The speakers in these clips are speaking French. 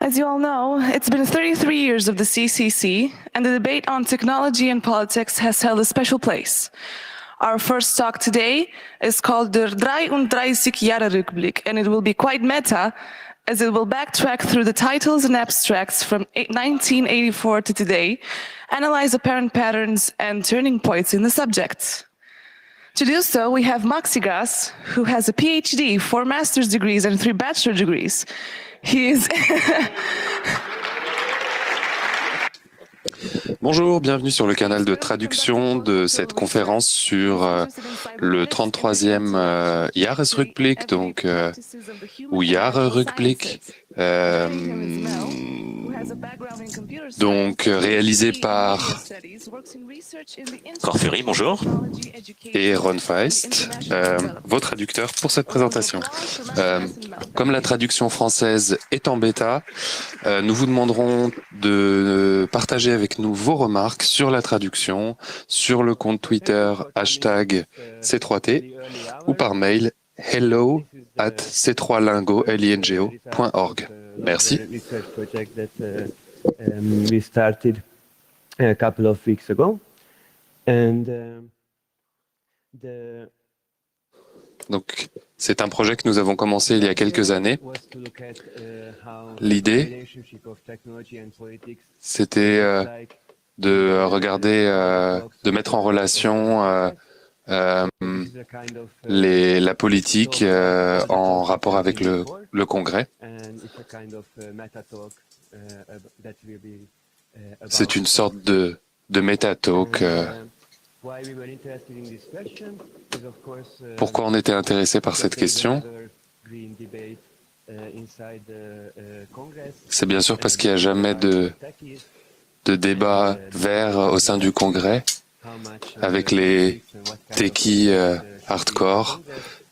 As you all know, it's been 33 years of the CCC, and the debate on technology and politics has held a special place. Our first talk today is called Der 33-Jahre-Rückblick, and it will be quite meta, as it will backtrack through the titles and abstracts from 1984 to today, analyze apparent patterns and turning points in the subject. To do so, we have Maxigas, who has a PhD, 4 master's degrees and 3 bachelor degrees. He is Bonjour, bienvenue sur le canal de traduction de cette conférence sur le 33e Jahresrückblick, donc ou Jahre-Rückblick, donc réalisé par Corfury, bonjour. Et Ron Feist, vos traducteurs pour cette présentation. Comme la traduction française est en bêta, nous vous demanderons de partager avec nous vos remarques sur la traduction, sur le compte Twitter #C3T ou par mail hello@c3lingo.org. Merci. We started a couple of weeks ago, and Donc, c'est un projet que nous avons commencé il y a quelques années. L'idée, c'était de regarder, de mettre en relation la politique en rapport avec le Congrès. C'est une sorte de méta-talk. Pourquoi on était intéressé par cette question? C'est bien sûr parce qu'il n'y a jamais de débat vert au sein du Congrès avec les techies hardcore.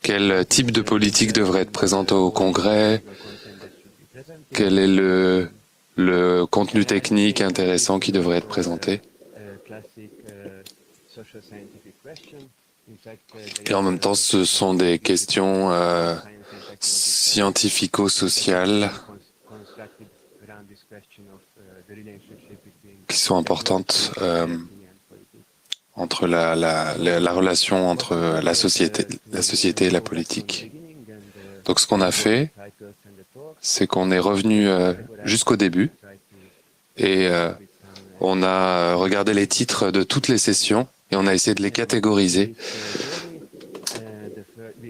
Quel type de politique devrait être présente au Congrès? Quel est le contenu technique intéressant qui devrait être présenté? Et en même temps, ce sont des questions scientifico-sociales qui sont importantes entre la relation entre la société et la politique. Donc ce qu'on a fait, c'est qu'on est revenu jusqu'au début et on a regardé les titres de toutes les sessions et on a essayé de les catégoriser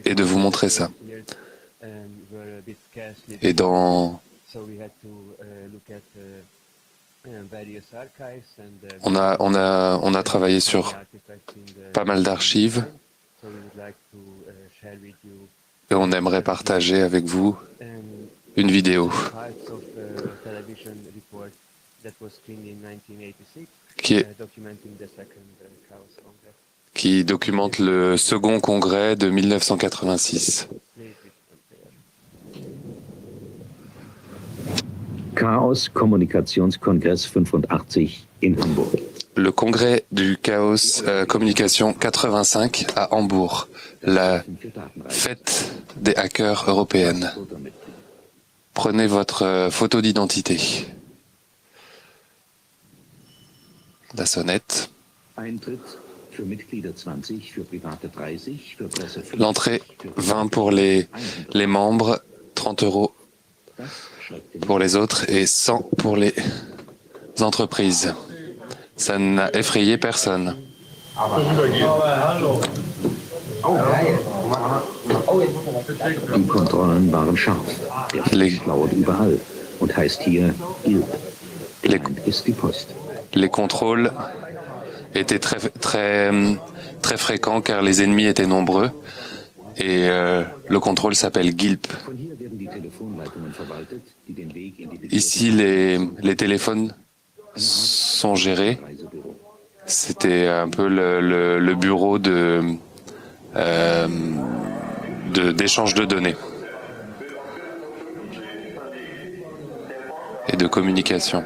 et de vous montrer ça. Et on a travaillé sur pas mal d'archives et on aimerait partager avec vous une vidéo qui documente le second congrès de 1986. Chaos Kommunikationskongress 85 in Hamburg. Le congrès du Chaos Communication 85 à Hambourg, la fête des hackers européennes. Prenez votre photo d'identité. La sonnette. L'entrée 20 pour les membres, 30 € pour les autres et 100 pour les entreprises. Ça n'a effrayé personne. Die Kontrollen waren scharf. Der Fleisch lauert überall und heißt hier Gilb. Ist die Post. Les contrôles étaient très fréquents car les ennemis étaient nombreux et le contrôle s'appelle GILP. Ici, les téléphones sont gérés. C'était un peu le bureau d'échange de données et de communication.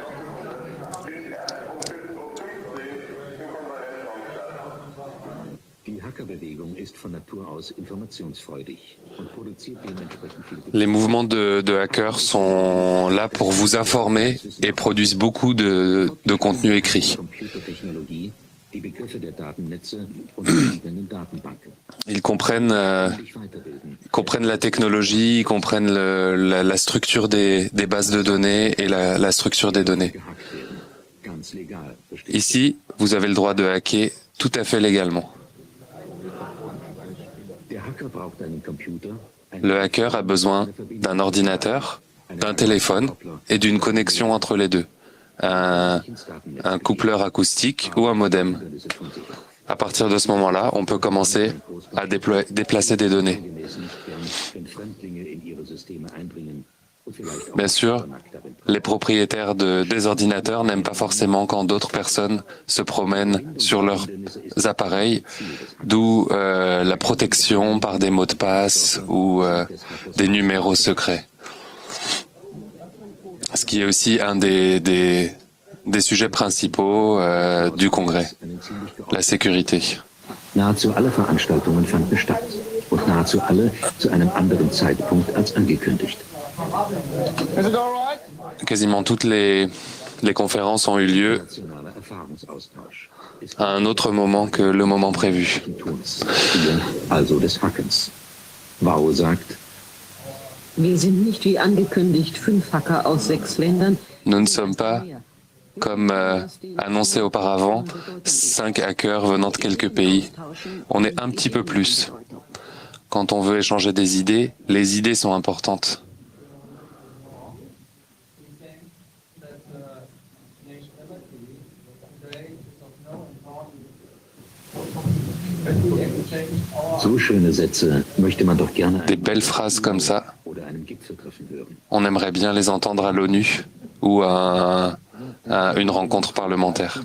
Les mouvements de hackers sont là pour vous informer et produisent beaucoup de contenu écrit. Ils comprennent la technologie, ils comprennent la structure des bases de données et la structure des données. Ici, vous avez le droit de hacker tout à fait légalement. Le hacker a besoin d'un ordinateur, d'un téléphone et d'une connexion entre les deux. Un coupleur acoustique ou un modem. À partir de ce moment-là, on peut commencer à déplacer des données. Bien sûr, les propriétaires des ordinateurs n'aiment pas forcément quand d'autres personnes se promènent sur leurs appareils, d'où la protection par des mots de passe ou des numéros secrets. Ce qui est aussi un des sujets principaux du Congrès, la sécurité. Nahezu alle Veranstaltungen fanden statt und nahezu alle zu einem anderen Zeitpunkt als angekündigt. Quasiment toutes les conférences ont eu lieu à un autre moment que le moment prévu. Also des Hackens. Wao sagt, Wir sind nicht wie angekündigt 5 Hacker aus 6 Ländern. Nous ne sommes pas, comme annoncé auparavant, 5 hackers venant de quelques pays. On est un petit peu plus. Quand on veut échanger des idées, les idées sont importantes. so schöne Sätze möchte man doch gerne Des belles phrases comme ça, on aimerait bien les entendre à l'ONU ou à une rencontre parlementaire.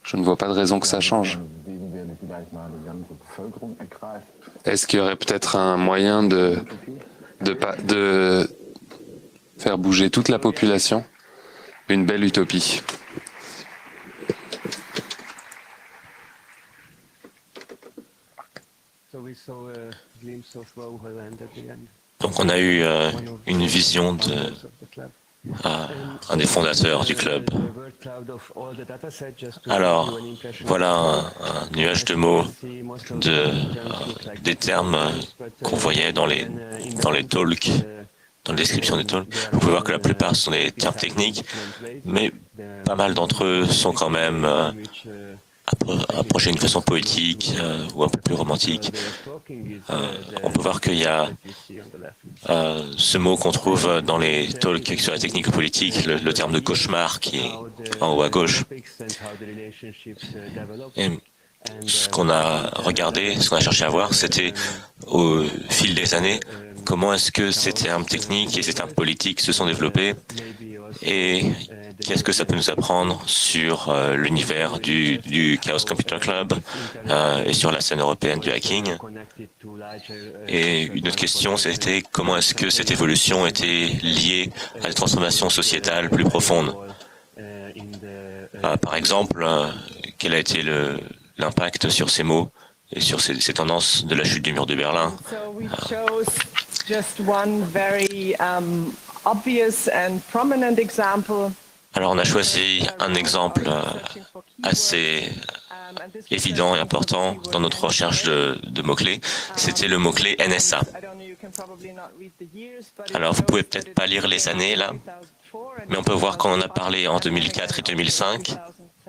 Je ne vois pas de raison que ça change. Est-ce qu'il y aurait peut-être un moyen de faire bouger toute la population? Une belle utopie. Donc on a eu une vision un des fondateurs du club. Alors, voilà un nuage de mots, des termes qu'on voyait dans les talks, dans la description des talks. Vous pouvez voir que la plupart sont des termes techniques, mais pas mal d'entre eux sont quand même approchés d'une façon poétique ou un peu plus romantique. On peut voir qu'il y a ce mot qu'on trouve dans les talks sur la technique politique, le terme de cauchemar qui est en haut à gauche. Et ce qu'on a regardé, ce qu'on a cherché à voir, c'était au fil des années, comment est-ce que ces termes techniques et ces termes politiques se sont développés et qu'est-ce que ça peut nous apprendre sur l'univers du Chaos Computer Club et sur la scène européenne du hacking. Et une autre question, c'était comment est-ce que cette évolution était liée à des transformations sociétales plus profondes. Par exemple, quel a été l'impact sur ces mots et sur ces tendances de la chute du mur de Berlin. Alors on a choisi un exemple assez évident et important dans notre recherche de mots-clés. C'était le mot-clé NSA. Alors vous pouvez peut-être pas lire les années là, mais on peut voir qu'on en a parlé en 2004 et 2005,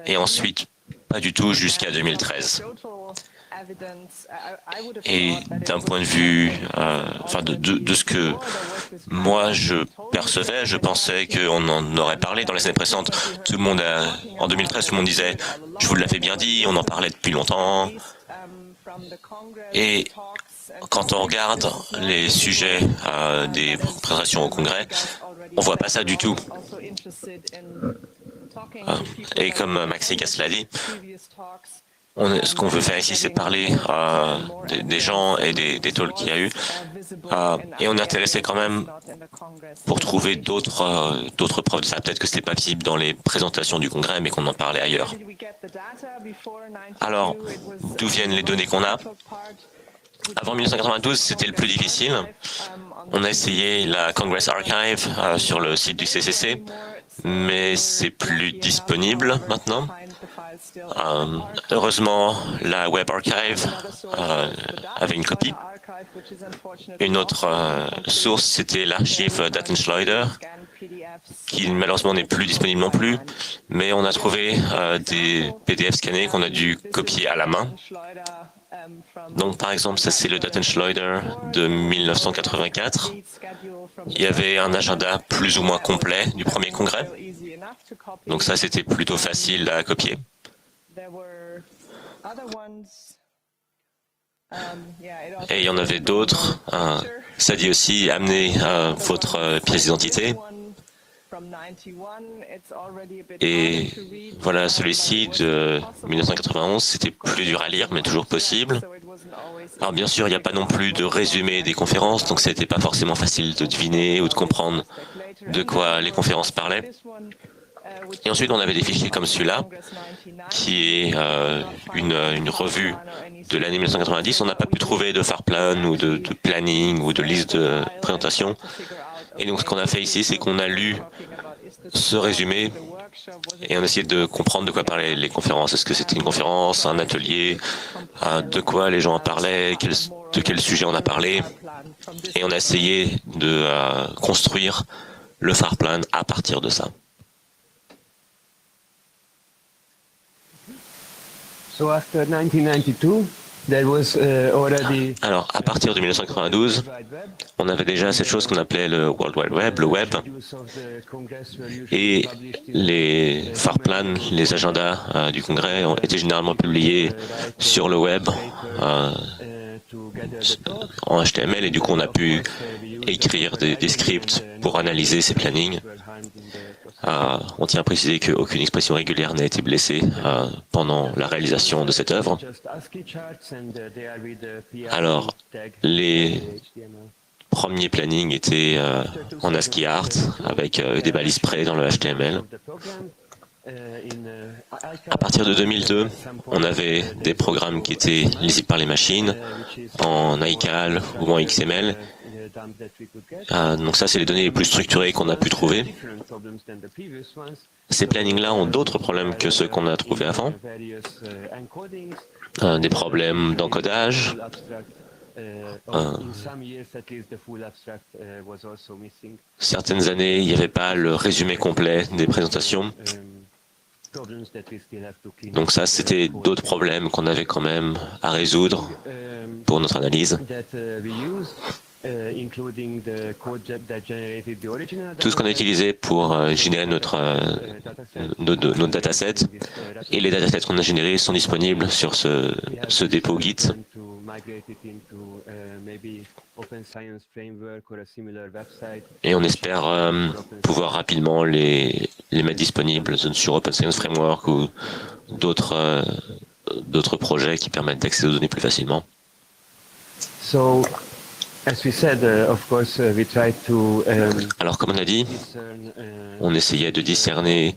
et ensuite pas du tout jusqu'à 2013. Et d'un point de vue, de ce que moi je percevais, je pensais qu'on en aurait parlé dans les années précédentes. Tout le monde en 2013, tout le monde disait « je vous l'avais bien dit, on en parlait depuis longtemps ». Et quand on regarde les sujets des présentations au Congrès, on voit pas ça du tout. Et comme Maxigas l'a dit, ce qu'on veut faire ici, c'est parler des gens et des talks qu'il y a eu Et on est intéressé quand même pour trouver d'autres preuves de ça. Peut-être que ce n'était pas visible dans les présentations du Congrès, mais qu'on en parlait ailleurs. Alors, d'où viennent les données qu'on a? Avant 1992, c'était le plus difficile. On a essayé la Congress Archive sur le site du CCC, mais c'est plus disponible maintenant. Heureusement, la Web Archive avait une copie. Une autre source, c'était l'archive Datenschleuder, qui malheureusement n'est plus disponible non plus, mais on a trouvé des PDF scannés qu'on a dû copier à la main. Donc par exemple, ça c'est le Datenschleuder de 1984. Il y avait un agenda plus ou moins complet du premier congrès. Donc ça c'était plutôt facile à copier. Et il y en avait d'autres. Ça dit aussi amenez votre pièce d'identité. Et voilà, celui-ci de 1991, c'était plus dur à lire, mais toujours possible. Alors bien sûr, il n'y a pas non plus de résumé des conférences, donc c'était pas forcément facile de deviner ou de comprendre de quoi les conférences parlaient. Et ensuite, on avait des fichiers comme celui-là, qui est une revue de l'année 1990. On n'a pas pu trouver de Fahrplan ou de planning ou de liste de présentation. Et donc, ce qu'on a fait ici, c'est qu'on a lu ce résumé et on a essayé de comprendre de quoi parlaient les conférences. Est-ce que c'était une conférence, un atelier, de quoi les gens en parlaient, de quel sujet on a parlé. Et on a essayé de construire le Fahrplan à partir de ça. Alors, à partir de 1992, on avait déjà cette chose qu'on appelait le World Wide Web, le web, et les Fahrplan, les agendas du Congrès ont été généralement publiés sur le web en HTML, et du coup on a pu écrire des scripts pour analyser ces plannings. On tient à préciser qu'aucune expression régulière n'a été blessée pendant la réalisation de cette œuvre. Alors, les premiers plannings étaient en ASCII Art, avec des balises près dans le HTML. À partir de 2002, on avait des programmes qui étaient lisibles par les machines, en iCal ou en XML. Donc ça, c'est les données les plus structurées qu'on a pu trouver. Ces plannings-là ont d'autres problèmes que ceux qu'on a trouvés avant. Des problèmes d'encodage. Certaines années, il n'y avait pas le résumé complet des présentations. Donc ça, c'était d'autres problèmes qu'on avait quand même à résoudre pour notre analyse. Tout ce qu'on a utilisé pour générer nos datasets et les datasets qu'on a générés sont disponibles sur ce dépôt Git. Et on espère pouvoir rapidement les mettre disponibles sur Open Science Framework ou d'autres projets qui permettent d'accéder aux données plus facilement. Alors, comme on a dit, on essayait de discerner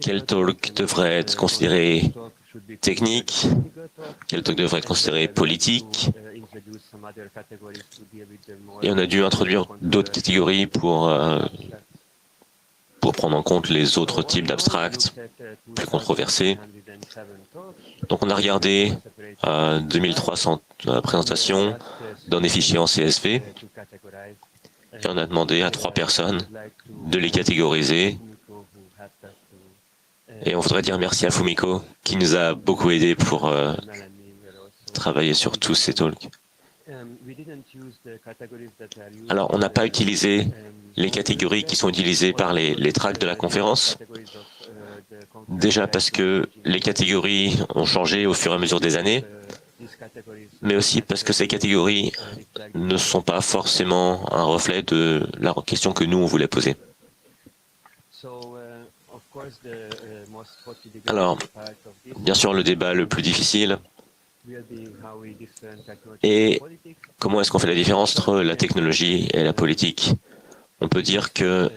quel talk devrait être considéré technique, quel talk devrait être considéré politique, et on a dû introduire d'autres catégories pour prendre en compte les autres types d'abstracts plus controversés. Donc on a regardé 2300 présentations dans des fichiers en CSV et on a demandé à 3 personnes de les catégoriser. Et on voudrait dire merci à Fumiko qui nous a beaucoup aidé pour travailler sur tous ces talks. Alors on n'a pas utilisé les catégories qui sont utilisées par les tracks de la conférence. Déjà parce que les catégories ont changé au fur et à mesure des années, mais aussi parce que ces catégories ne sont pas forcément un reflet de la question que nous, on voulait poser. Alors, bien sûr, le débat le plus difficile, Et comment est-ce qu'on fait la différence entre la technologie et la politique? On peut dire que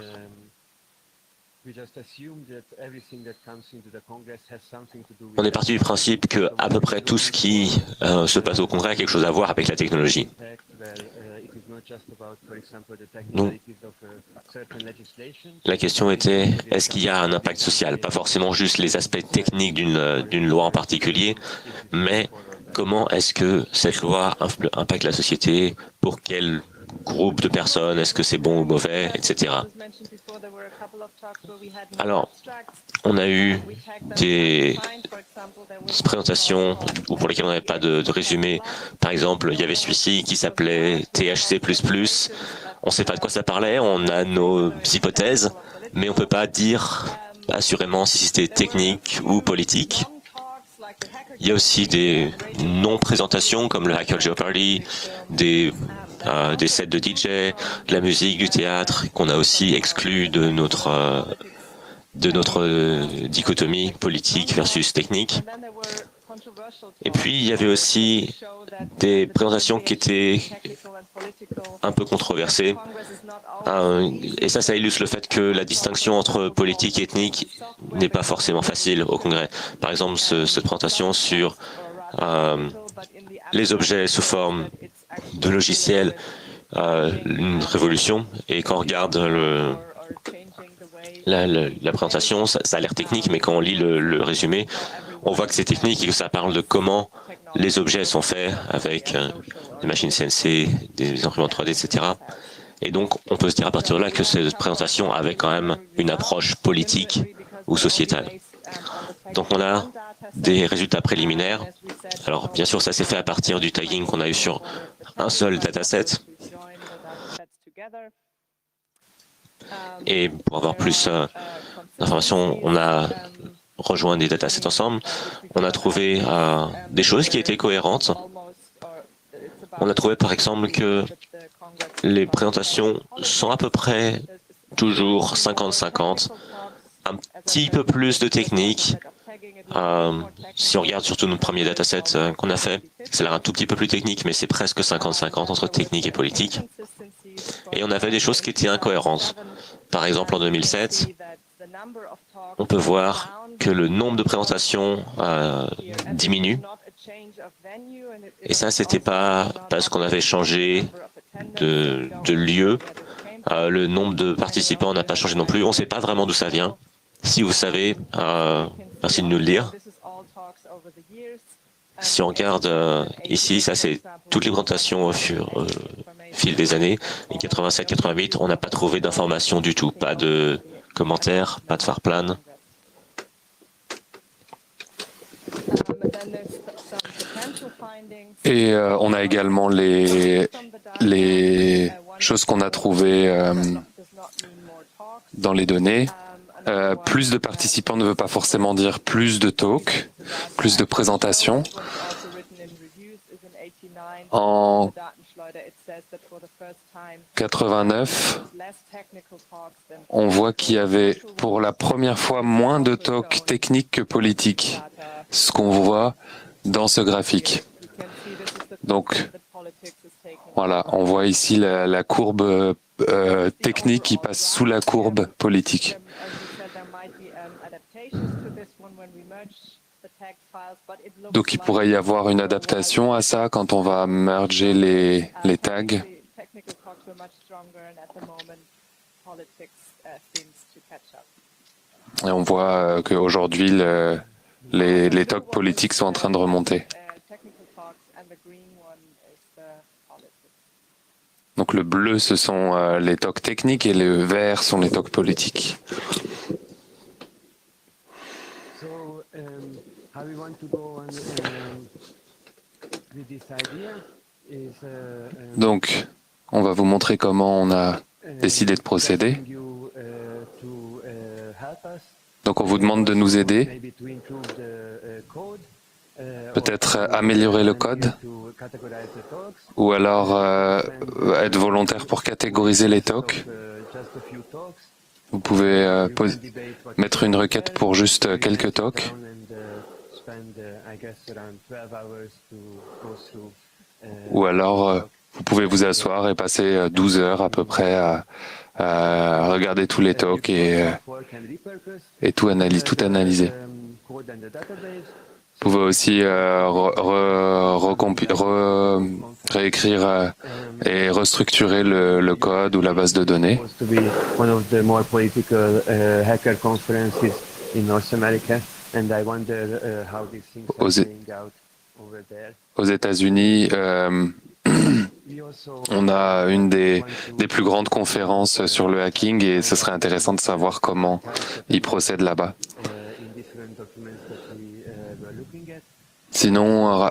on est parti du principe que à peu près tout ce qui se passe au Congrès a quelque chose à voir avec la technologie. Donc, la question était, est-ce qu'il y a un impact social? Pas forcément juste les aspects techniques d'une loi en particulier, mais comment est-ce que cette loi impacte la société? Pour quel groupe de personnes? Est-ce que c'est bon ou mauvais, etc. Alors, on a eu des présentations pour lesquelles on n'avait pas de résumé. Par exemple, il y avait celui-ci qui s'appelait THC++. On ne sait pas de quoi ça parlait, on a nos hypothèses, mais on ne peut pas dire assurément si c'était technique ou politique. Il y a aussi des non-présentations comme le Hacker Jeopardy, des sets de DJ, de la musique, du théâtre, qu'on a aussi exclu de notre dichotomie politique versus technique. Et puis, il y avait aussi des présentations qui étaient un peu controversées. Et ça illustre le fait que la distinction entre politique et ethnique n'est pas forcément facile au Congrès. Par exemple, cette présentation sur les objets sous forme de logiciels, une révolution. Et quand on regarde la présentation, ça a l'air technique, mais quand on lit le résumé, on voit que c'est technique et que ça parle de comment les objets sont faits avec des machines CNC, des imprimantes 3D, etc. Et donc, on peut se dire à partir de là que cette présentation avait quand même une approche politique ou sociétale. Donc, on a des résultats préliminaires. Alors, bien sûr, ça s'est fait à partir du tagging qu'on a eu sur un seul dataset. Et pour avoir plus d'informations, on a rejoint des datasets ensemble. On a trouvé des choses qui étaient cohérentes. On a trouvé par exemple que les présentations sont à peu près toujours 50-50, un petit peu plus de technique. Si on regarde surtout notre premier dataset qu'on a fait, ça a l'air un tout petit peu plus technique, mais c'est presque 50-50 entre technique et politique. Et on avait des choses qui étaient incohérentes. Par exemple, en 2007, on peut voir que le nombre de présentations diminue. Et ça, c'était pas parce qu'on avait changé de lieu. Le nombre de participants n'a pas changé non plus. On ne sait pas vraiment d'où ça vient. Si vous savez, merci de nous le dire. Si on regarde ici, ça c'est toutes les présentations au fil des années. Et 87-88, on n'a pas trouvé d'informations du tout. Pas de commentaires, pas de farplan. Et on a également les choses qu'on a trouvées dans les données. Plus de participants ne veut pas forcément dire plus de talks, plus de présentations. En 89, on voit qu'il y avait pour la première fois moins de talks techniques que politiques, ce qu'on voit dans ce graphique. Donc, voilà, on voit ici la courbe technique qui passe sous la courbe politique. Donc il pourrait y avoir une adaptation à ça quand on va merger les tags. Et on voit qu'aujourd'hui, les talks politiques sont en train de remonter. Donc le bleu, ce sont les talks techniques et le vert sont les talks politiques. Donc, on va vous montrer comment on a décidé de procéder. Donc, on vous demande de nous aider, peut-être améliorer le code, ou alors être volontaire pour catégoriser les talks. Vous pouvez mettre une requête pour juste quelques talks. Ou alors, vous pouvez vous asseoir et passer 12 heures à peu près à regarder tous les talks et tout analyser. Vous pouvez aussi réécrire et restructurer le code ou la base de données. Aux États-Unis, on a une des plus grandes conférences sur le hacking et ce serait intéressant de savoir comment ils procèdent là-bas. Sinon,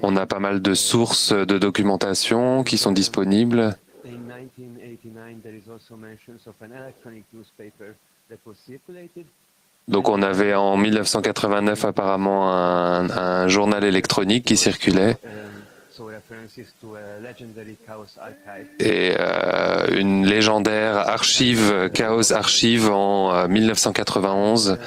on a pas mal de sources de documentation qui sont disponibles. Donc on avait en 1989 apparemment un journal électronique qui circulait et une légendaire archive, Chaos Archive en 1991.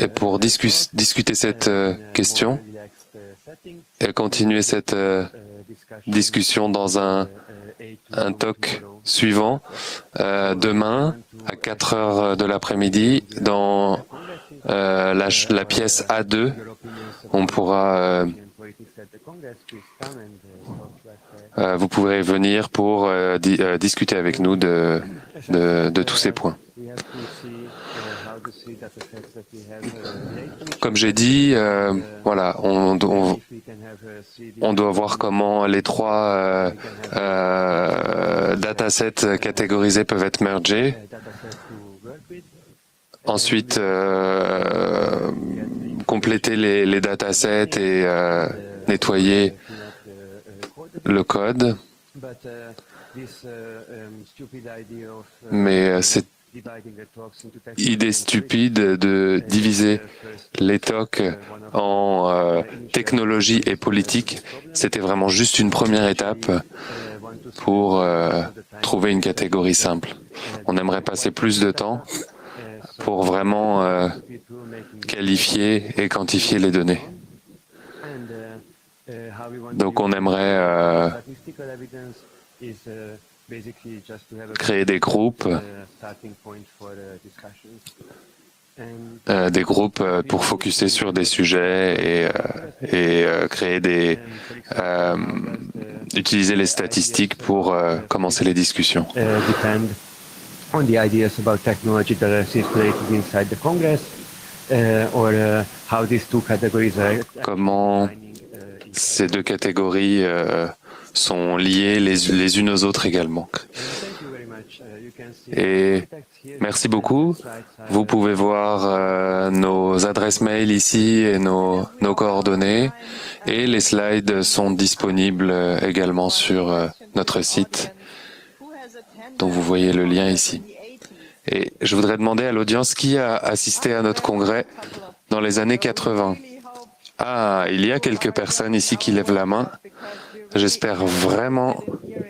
Et pour discuter cette question et continuer cette discussion dans un talk suivant, demain à 4 heures de l'après-midi dans la pièce A2, on pourra vous pourrez venir pour discuter avec nous de tous ces points. Comme j'ai dit, voilà, on doit voir comment les trois datasets catégorisés peuvent être mergés. Ensuite, compléter les datasets et nettoyer le code. Mais cette idée stupide de diviser les talks en technologie et politique, c'était vraiment juste une première étape pour trouver une catégorie simple. On aimerait passer plus de temps pour vraiment qualifier et quantifier les données. Donc on aimerait créer des groupes pour focuser sur des sujets et créer utiliser les statistiques pour commencer les discussions. On the ideas about technology that are circulated inside the Congress, or how these two categories are. Comment ces deux catégories sont liées les unes aux autres également. Et merci beaucoup. Vous pouvez voir nos adresses mail ici et nos coordonnées. Et les slides sont disponibles également sur notre site, dont vous voyez le lien ici. Et je voudrais demander à l'audience qui a assisté à notre congrès dans les années 80. Ah, il y a quelques personnes ici qui lèvent la main. J'espère vraiment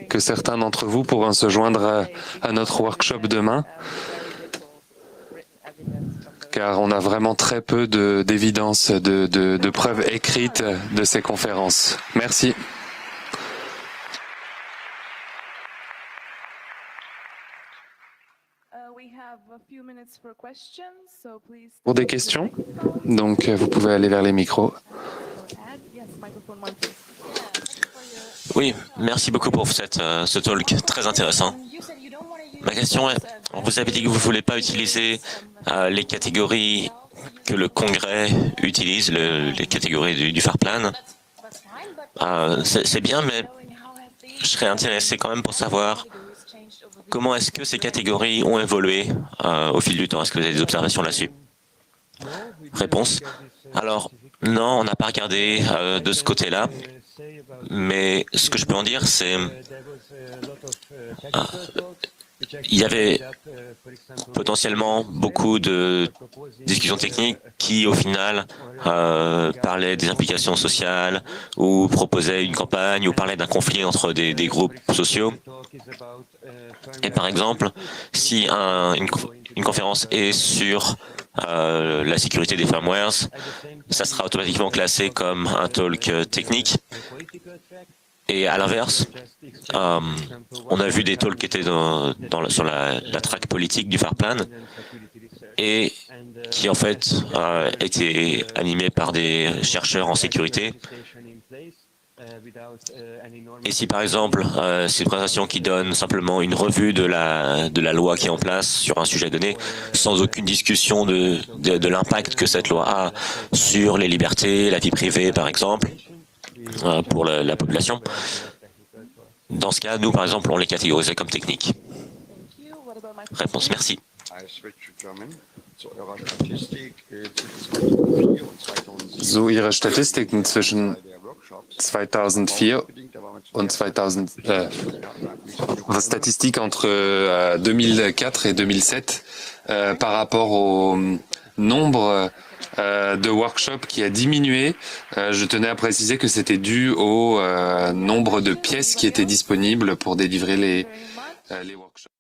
que certains d'entre vous pourront se joindre à notre workshop demain, car on a vraiment très peu d'évidence, de preuves écrites de ces conférences. Merci. Pour des questions, donc vous pouvez aller vers les micros. Oui, merci beaucoup pour ce talk très intéressant. Ma question est, vous avez dit que vous ne voulez pas utiliser les catégories que le Congrès utilise, les catégories du FARPlan. C'est bien, mais je serais intéressé quand même pour savoir comment est-ce que ces catégories ont évolué au fil du temps. Est-ce que vous avez des observations là-dessus? Réponse. Alors, non, on n'a pas regardé de ce côté-là. Mais ce que je peux en dire, c'est il y avait potentiellement beaucoup de discussions techniques qui, au final, parlaient des implications sociales ou proposaient une campagne ou parlaient d'un conflit entre des groupes sociaux. Et par exemple, si une conférence est sur la sécurité des firmwares, ça sera automatiquement classé comme un talk technique. Et à l'inverse, on a vu des talks qui étaient sur la track politique du FARPlan et qui en fait étaient animés par des chercheurs en sécurité. Et si par exemple c'est une présentation qui donne simplement une revue de la loi qui est en place sur un sujet donné, sans aucune discussion de l'impact que cette loi a sur les libertés, la vie privée par exemple, pour la population. Dans ce cas, nous, par exemple, on les catégorisait comme techniques. Réponse, merci. So, Ihre Statistiken zwischen 2004 und 2000, vos statistiques entre 2004 et 2007 par rapport au nombre de workshops qui a diminué. Je tenais à préciser que c'était dû au nombre de pièces qui étaient disponibles pour délivrer les workshops.